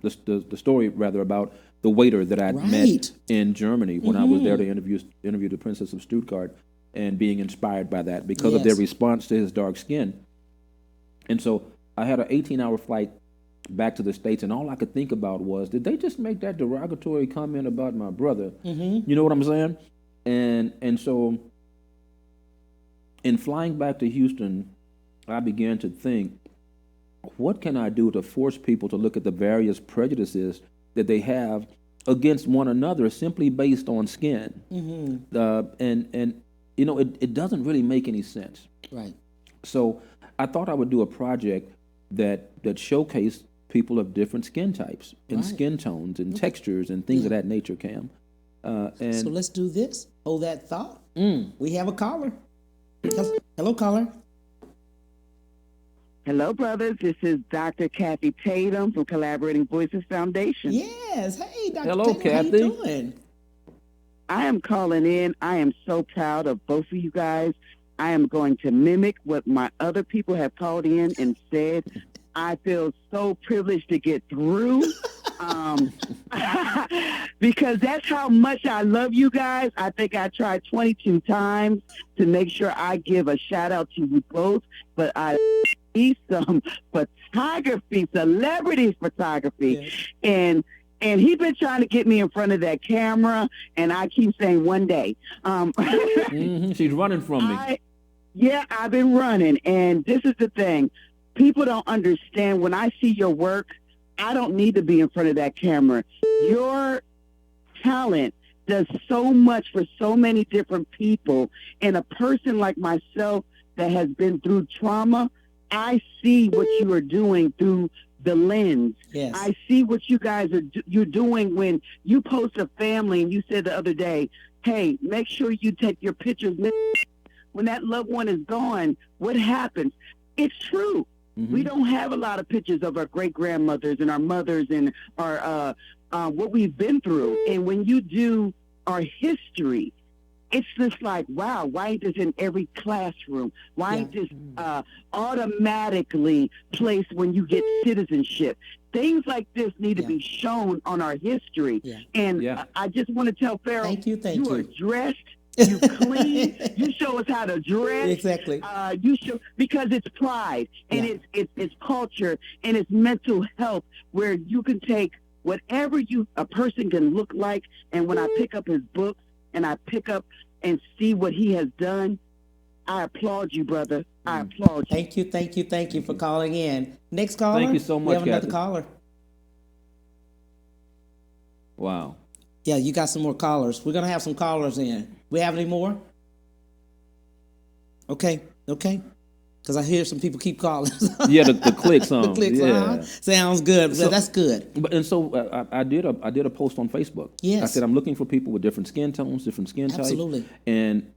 the story, rather, about the waiter that I'd met in Germany when I was there to interview the Princess of Stuttgart, and being inspired by that because of their response to his dark skin. And so I had an 18-hour flight back to the States, and all I could think about was, did they just make that derogatory comment about my brother? You know what I'm saying? And so in flying back to Houston, I began to think, what can I do to force people to look at the various prejudices that they have against one another simply based on skin? And you know, it doesn't really make any sense. Right. So I thought I would do a project that showcased people of different skin types and skin tones and textures and things of that nature, Cam. And so let's do this. Hold that thought. We have a caller. Hello, caller. Hello, brothers. This is Dr. Kathy Tatum from Collaborating Voices Foundation. Yes. Hey, Dr. Hello, Tatum. Kathy. How you doing? I am calling in. I am so proud of both of you guys. I am going to mimic what my other people have called in and said. I feel so privileged to get through because that's how much I love you guys. I think I tried 22 times to make sure I give a shout out to you both, but I need some photography, celebrity photography. And he's been trying to get me in front of that camera, and I keep saying one day. She's running from me. I've been running, and this is the thing. People don't understand. When I see your work, I don't need to be in front of that camera. Your talent does so much for so many different people. And a person like myself that has been through trauma, I see what you are doing through the lens. Yes. I see what you guys you're doing when you post a family, and you said the other day, hey, make sure you take your pictures. When that loved one is gone, what happens? It's true. Mm-hmm. We don't have a lot of pictures of our great-grandmothers and our mothers and our what we've been through. And when you do our history, it's just like, wow, why ain't this in every classroom? Why ain't this automatically placed when you get citizenship? Things like this need to be shown on our history. Yeah. And I just want to tell Ferrell, thank you. You are dressed, you clean, you show us how to dress. Exactly. You show, because it's pride, and it's culture, and it's mental health, where you can take whatever a person can look like. And when I pick up his books and I pick up and see what he has done, I applaud you, brother. I applaud you. Thank you for calling in. Next caller. Thank you so much, We have another Kathy. caller. Wow. Yeah, you got some more callers. We're gonna have some callers in. We have any more? Okay. Because I hear some people keep calling. Yeah, the clicks on. The clicks, yeah. Sounds good. So, that's good. And so I did a post on Facebook. Yes. I said I'm looking for people with different skin tones, different skin types. Absolutely. And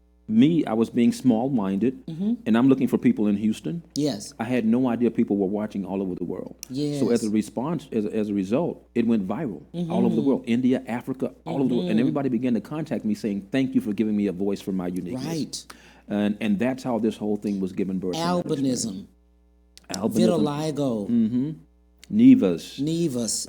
I was being small-minded, and I'm looking for people in Houston. Yes. I had no idea people were watching all over the world. Yes. So as a result, it went viral all over the world. India, Africa, all over the world. And everybody began to contact me saying, thank you for giving me a voice for my uniqueness. Right. And that's how this whole thing was given birth. Albinism. Vitiligo. Nevus.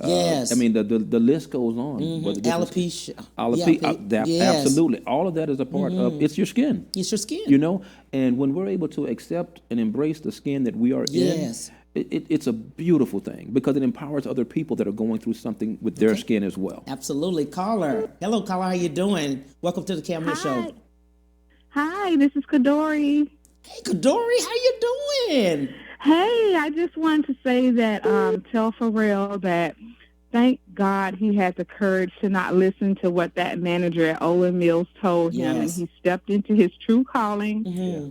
Yes. I mean, the list goes on. Alopecia. Absolutely. All of that is a part of, it's your skin. It's your skin. You know? And when we're able to accept and embrace the skin that we are in, it's a beautiful thing, because it empowers other people that are going through something with their skin as well. Absolutely. Caller. Hello, caller. How you doing? Welcome to the Cam Hill Show. Hi, this is Kadori. Hey, Kadori. How you doing? Hey, I just wanted to say that, tell Ferrell that thank God he had the courage to not listen to what that manager at Olin Mills told him, and he stepped into his true calling.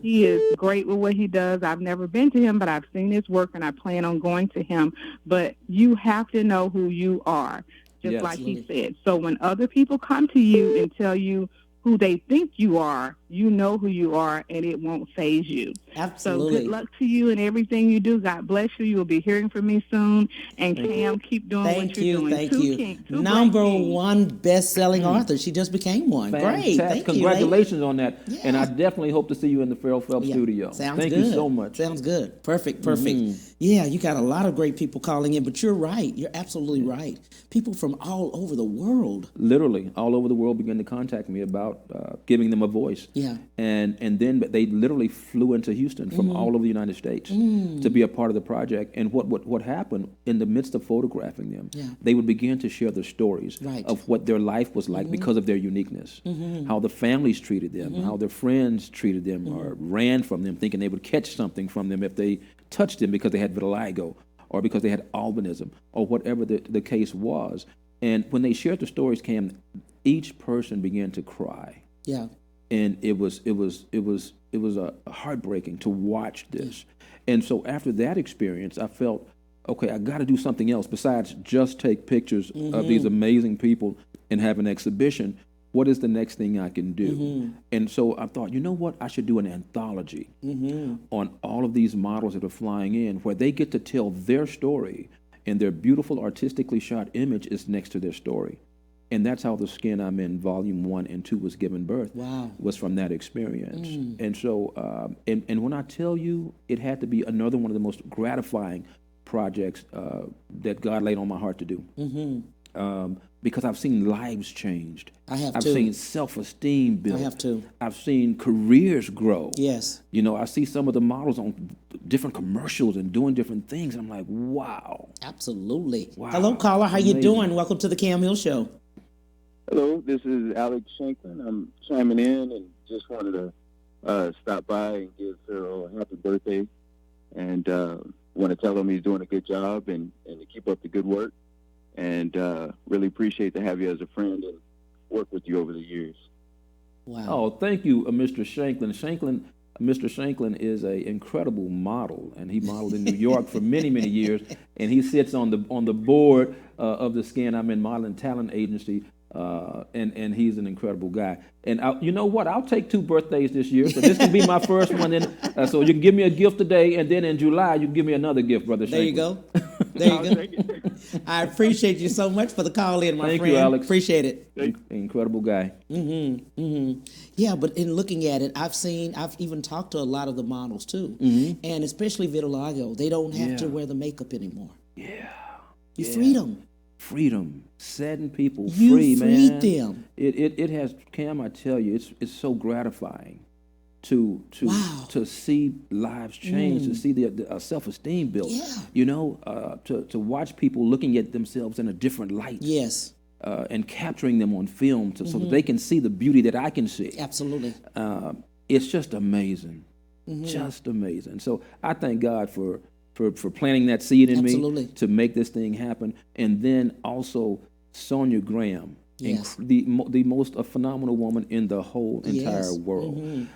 He is great with what he does. I've never been to him, but I've seen his work, and I plan on going to him. But you have to know who you are, just like he said. So when other people come to you and tell you who they think you are, you know who you are, and it won't faze you. Absolutely. So good luck to you and everything you do. God bless you. You will be hearing from me soon. And Cam, keep doing what you're doing. Thank you. Number one best-selling author. She just became one. Fantastic. Great. Thank Congratulations you, on that. Yeah. And I definitely hope to see you in the Ferrell Phelps studio. Thank you so much. Sounds good. Perfect. Yeah, you got a lot of great people calling in, but you're right. You're absolutely right. People from all over the world. Literally, all over the world began to contact me about giving them a voice. Yeah. And then they literally flew into Houston from all over the United States to be a part of the project. And what happened in the midst of photographing them, they would begin to share their stories of what their life was like because of their uniqueness, how the families treated them, how their friends treated them or ran from them, thinking they would catch something from them if they touched them because they had vitiligo or because they had albinism or whatever the case was. And when they shared the stories, Cam, each person began to cry. Yeah. And it was heartbreaking to watch this. And so after that experience, I felt, okay, I got to do something else besides just take pictures of these amazing people and have an exhibition. What is the next thing I can do? And so I thought, you know what? I should do an anthology on all of these models that are flying in, where they get to tell their story, and their beautiful artistically shot image is next to their story. And that's how The Skin I'm In Volume 1 and 2 was given birth. Wow. Was from that experience. And so, and when I tell you, it had to be another one of the most gratifying projects that God laid on my heart to do. Because I've seen lives changed. I've seen self-esteem built. I have too. I've seen careers grow. Yes. You know, I see some of the models on different commercials and doing different things. I'm like, wow. Absolutely. Wow. Hello, caller. How you doing? Welcome to the Cam Hill Show. Hello, this is Alex Shanklin. I'm chiming in and just wanted to stop by and give Ferrell a happy birthday, and want to tell him he's doing a good job and to keep up the good work, and really appreciate to have you as a friend, and work with you over the years. Wow. Oh, thank you, Mr. Shanklin. Mr. Shanklin is an incredible model, and he modeled in New York for many, many years. And he sits on the board of the Skin I'm in Modeling Talent Agency, and he's an incredible guy. And you know what? I'll take 2 birthdays this year, so this can be my first one. So you can give me a gift today, and then in July you can give me another gift, Brother Shanklin. There you go. There you go. I appreciate you so much for the call in, my friend. Thank you, Alex. Appreciate it. Incredible guy. Yeah, but in looking at it, I've even talked to a lot of the models too, and especially vitiligo. They don't have to wear the makeup anymore. Yeah. You freed them. Freedom, setting people You free, man. freed them. It has, Cam. I tell you, it's so gratifying to see lives change, to see the self-esteem built. Yeah. You know, to watch people looking at themselves in a different light. Yes. And capturing them on film so that they can see the beauty that I can see. Absolutely. It's just amazing, just amazing. So I thank God for planting that seed in me to make this thing happen. And then also Sonia Graham, the most phenomenal woman in the whole entire world,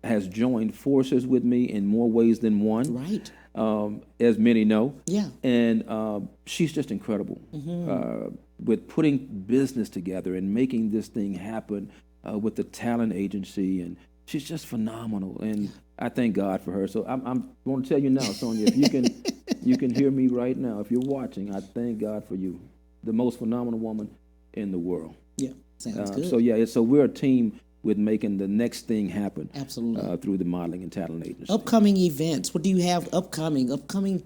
has joined forces with me in more ways than one. Right. As many know. Yeah. And she's just incredible with putting business together and making this thing happen with the talent agency. And she's just phenomenal. And I thank God for her. So I'm going to tell you now, Sonia, if you can hear me right now, if you're watching, I thank God for you, the most phenomenal woman in the world. Yeah, sounds good. So we're a team with making the next thing happen. Absolutely. Through the modeling and talent agency. Upcoming events. What do you have upcoming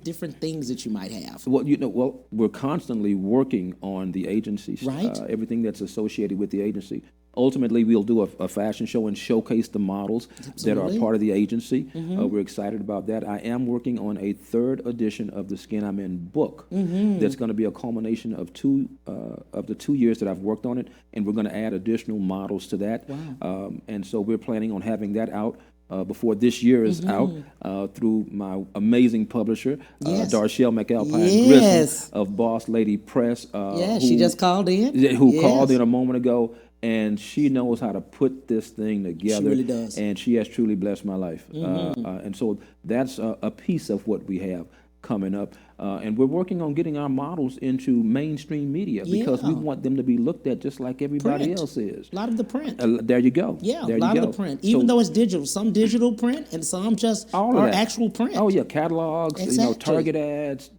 different things that you might have? Well, we're constantly working on the agency. Right. Everything that's associated with the agency. Ultimately, we'll do a fashion show and showcase the models that are part of the agency. We're excited about that. I am working on a 3rd edition of the Skin I'm In book. That's going to be a culmination of the 2 years that I've worked on it, and we're going to add additional models to that. Wow. And so we're planning on having that out before this year is out through my amazing publisher, Darshell McAlpine Grissom of Boss Lady Press. She just called in. Who called in a moment ago. And she knows how to put this thing together. She really does. And she has truly blessed my life. And so that's a piece of what we have coming up. And we're working on getting our models into mainstream media because we want them to be looked at just like everybody else is. A lot of the print. There you go. Yeah, a lot of the print. Even though it's digital. Some digital print and some just are actual print. Oh, yeah, catalogs, Target ads,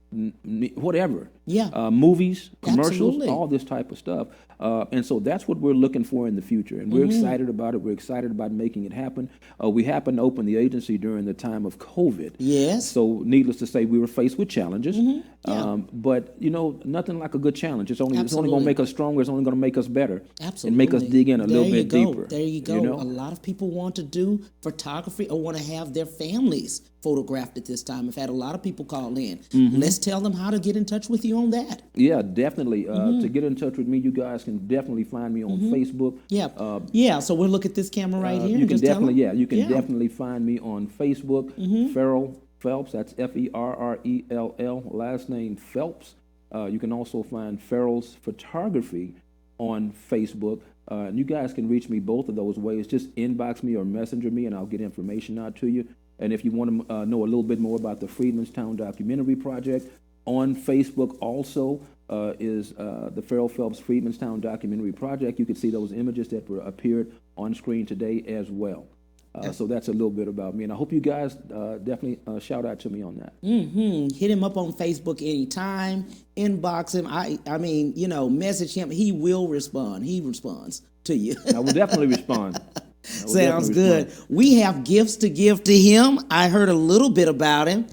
whatever. Yeah. Movies, commercials, all this type of stuff. And so that's what we're looking for in the future. And we're excited about it. We're excited about making it happen. We happened to open the agency during the time of COVID. Yes. So needless to say, we were faced with challenges. But, nothing like a good challenge. It's only going to make us stronger. It's only going to make us better. Absolutely. And make us dig in a little bit deeper. There you go. A lot of people want to do photography or want to have their families photographed at this time. I've had a lot of people call in. Let's tell them how to get in touch with you on that. Yeah, definitely. To get in touch with me, you guys can definitely find me on Facebook. So we'll look at this camera right here. You can definitely find me on Facebook. Ferrell Phelps. That's Ferrell. Last name Phelps. You can also find Ferrell's Photography on Facebook. And you guys can reach me both of those ways. Just inbox me or messenger me, and I'll get information out to you. And if you want to know a little bit more about the Freedmanstown Documentary Project, on Facebook also is the Ferrell Phelps Freedmanstown Documentary Project. You can see those images that appeared on screen today as well. So that's a little bit about me. And I hope you guys definitely shout out to me on that. Hit him up on Facebook anytime. Inbox him. I mean, message him. He will respond. He responds to you. I will definitely respond. Sounds good. We have gifts to give to him. I heard a little bit about him.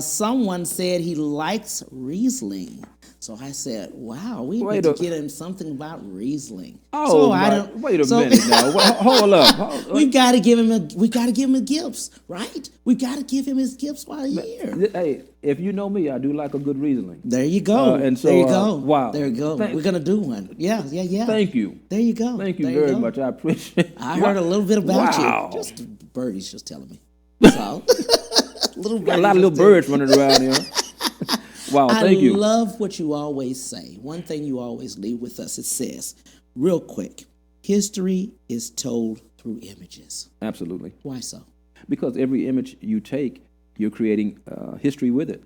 Someone said he likes Riesling. So I said, wow, we need to get him something about Riesling. Oh, wait a minute now. Hold up. We got to give him his gifts, right? We got to give him his gifts while he's here. Hey, if you know me, I do like a good Riesling. There you go. And so, there you go. Wow. There you go. We're going to do one. Yeah. Thank you. There you go. Thank you very much. I appreciate it. I heard a little bit about you. Just birdies just telling me. So, a lot of little birds running around here. Wow, thank you. I love what you always say. One thing you always leave with us, it says, Real quick, history is told through images. Absolutely. Why so? Because every image you take, you're creating history with it.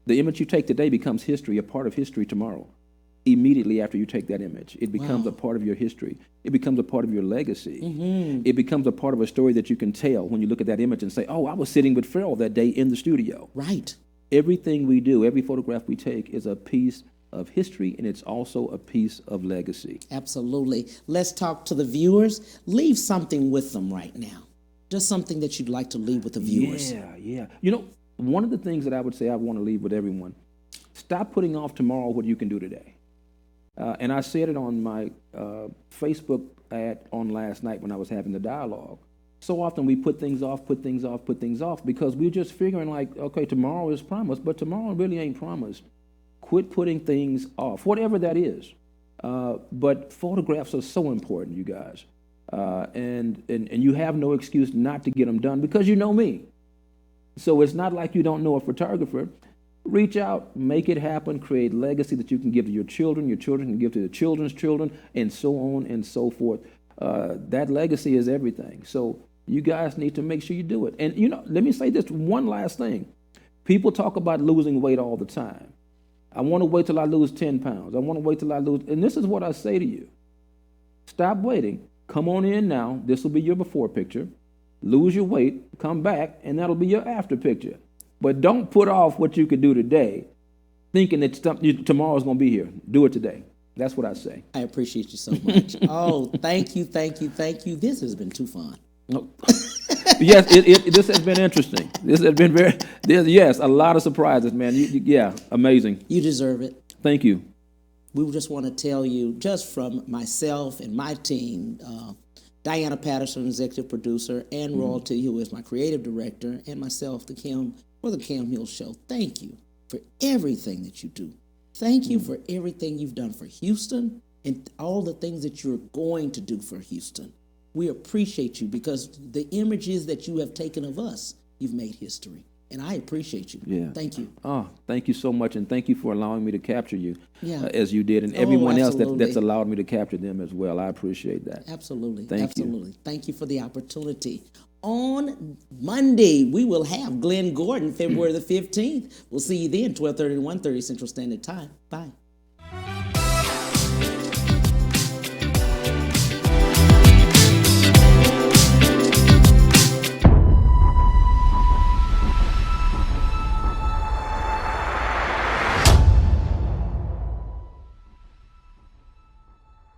The image you take today becomes history, a part of history tomorrow. Immediately after you take that image, it becomes a part of your history. It becomes a part of your legacy. Mm-hmm. It becomes a part of a story that you can tell when you look at that image and say, oh, I was sitting with Ferrell that day in the studio. Right. Everything we do, every photograph we take is a piece of history, and it's also a piece of legacy. Absolutely. Let's talk to the viewers. Leave something with them right now. Just something that you'd like to leave with the viewers. Yeah. You know, one of the things that I would say I want to leave with everyone, stop putting off tomorrow what you can do today. And I said it on my Facebook ad on last night when I was having the dialogue. So often we put things off because we're just figuring like, okay, tomorrow is promised, but tomorrow really ain't promised. Quit putting things off, whatever that is. But photographs are so important, you guys. And you have no excuse not to get them done because you know me. So it's not like you don't know a photographer. Reach out, make it happen, create legacy that you can give to your children can give to the children's children, and so on and so forth. That legacy is everything. So you guys need to make sure you do it. And, you know, let me say this one last thing. People talk about losing weight all the time. I want to wait till I lose 10 pounds. I want to wait till I lose. And this is what I say to you. Stop waiting. Come on in now. This will be your before picture. Lose your weight, come back, and that'll be your after picture. But don't put off what you could do today thinking that tomorrow's going to be here. Do it today. That's what I say. I appreciate you so much. Oh, thank you. This has been too fun. Yes, this has been interesting. This has been a lot of surprises, man. Yeah, amazing. You deserve it. Thank you. We just want to tell you, just from myself and my team, Diana Patterson, executive producer, and Royalty, who is my creative director, and myself, the Cam Hill Show. Thank you for everything that you do. Thank you for everything you've done for Houston and all the things that you're going to do for Houston. We appreciate you because the images that you have taken of us, you've made history. And I appreciate you. Yeah. Thank you. Oh, thank you so much. And thank you for allowing me to capture you as you did. And everyone else that's allowed me to capture them as well. I appreciate that. Absolutely. Thank you. Thank you for the opportunity. On Monday, we will have Glenn Gordon, February the 15th. We'll see you then, 12:30 to 1:30 Central Standard Time. Bye.